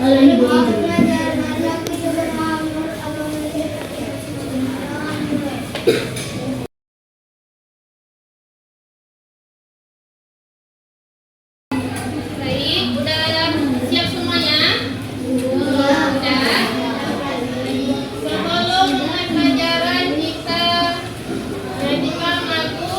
Baik, udah siap semuanya? Udah. Sebelum mulai pelajaran kita nyanyikan lagu.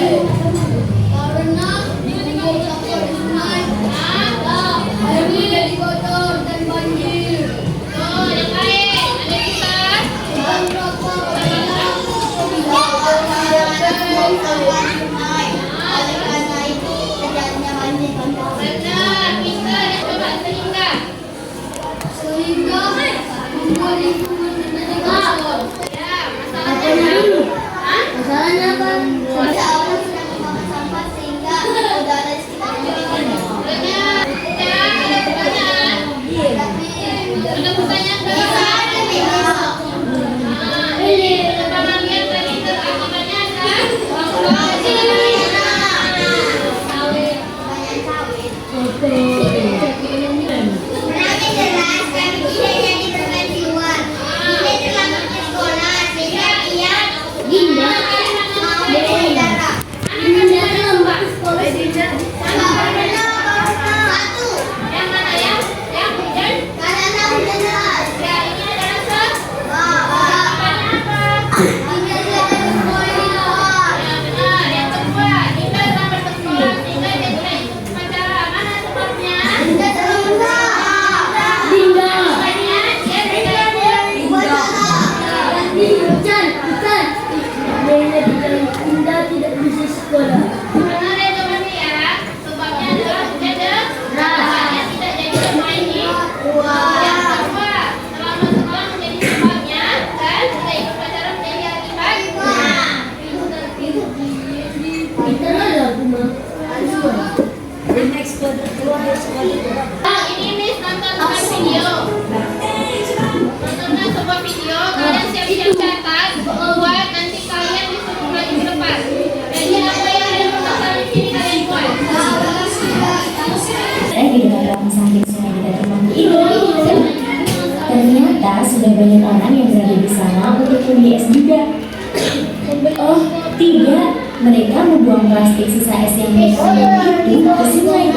Karena buang sampah di sungai, airnya jadi kotor dan banjir. Oh, yang lain. Ada bisa? Dan rokok karena tidak ada buang sampah di sungai. Oleh karena itu terjadinya banjir bandang. Benar. Bisa dan coba Sehingga membuat lingkungan menjadi kotor. Ya, masalahnya. Hah? Masalahnya apa? Ada orang sedang membuang sampah sehingga udara di sekitarnya jadi kotor. Benar. Ya, ada pertanyaan. Tapi Ada pertanyaan ke coba kalian tadi akibatnya kan? Menangnya jelas kami tidak jadi beban jiwa. Dia terlambat ke sekolah sehingga ia mau berkendara. Satu, Yang mana ya? Yang hujan? karena hujan deras. Ya, ini adalah jawabannya apa? Hingga dia dari sekolah di luar. Ya, benar. Yang kedua, Dinda sampai sekolah sehingga dia tidak ikut upacara. Mana sebabnya? Hingga terluka. Sebabnya dia tidak ikut. Benar ya jawabannya ya. Sebabnya adalah hujan deras. Makanya tidak jadi bermain di Yang kedua, selama sekolah menjadi sebabnya dan tidak ikut upacara menjadi akibat. Ini Miss nonton bukan video. Nontonnya sebuah video, kalian siap-siap catat buat nanti kalian disuruh maju ke depan. Jadi apa yang ada permasalahan di sini kalian buat. Saya di dekat rumah sakit Sungai Dekat Rumahku ini. Ternyata sudah banyak orang yang berada di sana untuk membeli es juga. Oh, tidak. Mereka membuang plastik sisa es yang mereka itu ke sungai.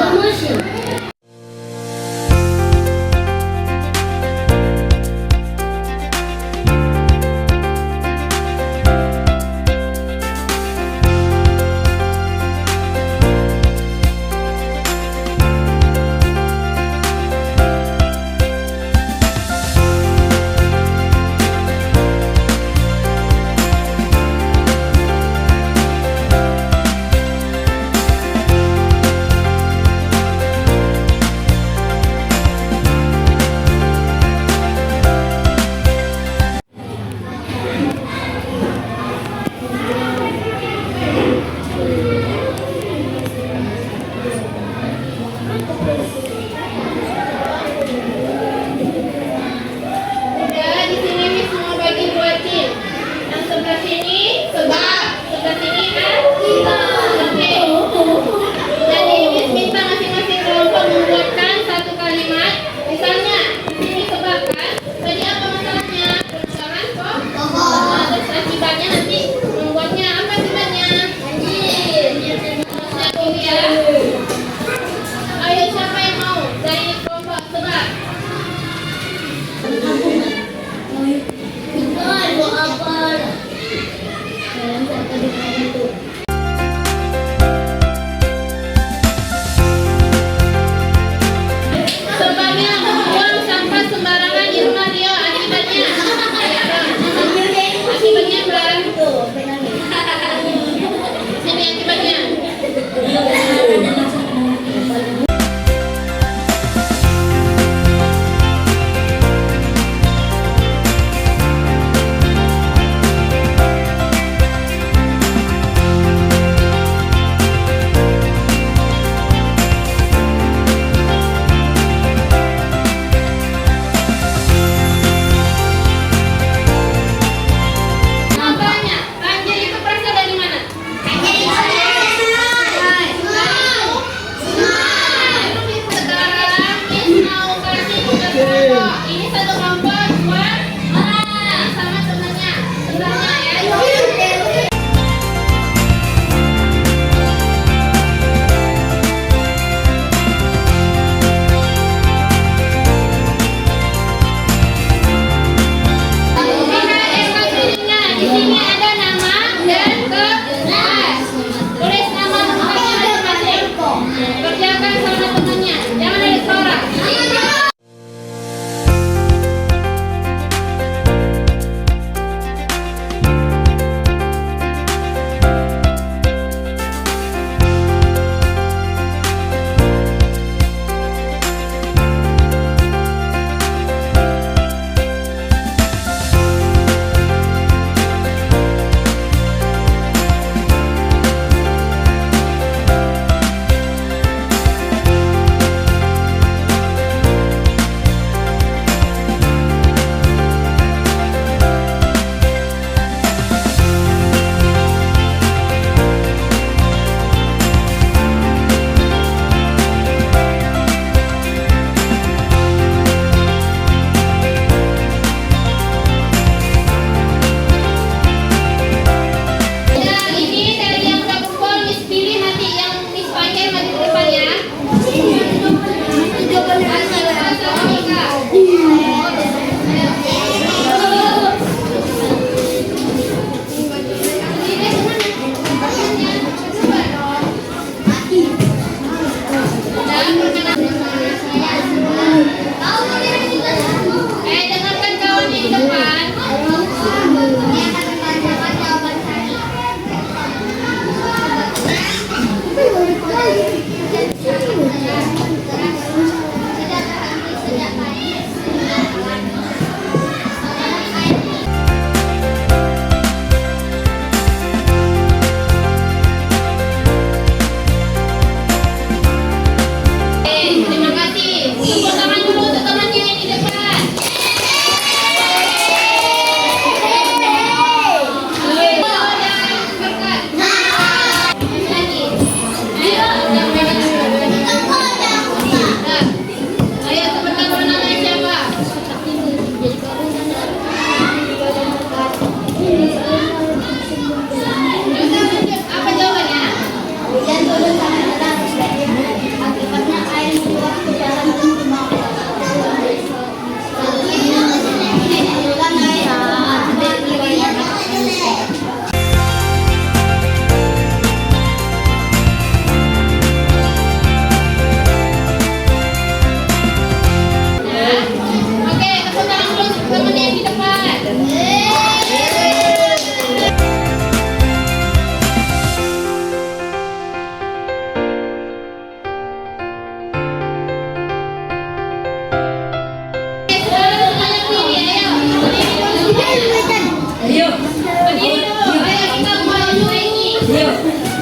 Yuk.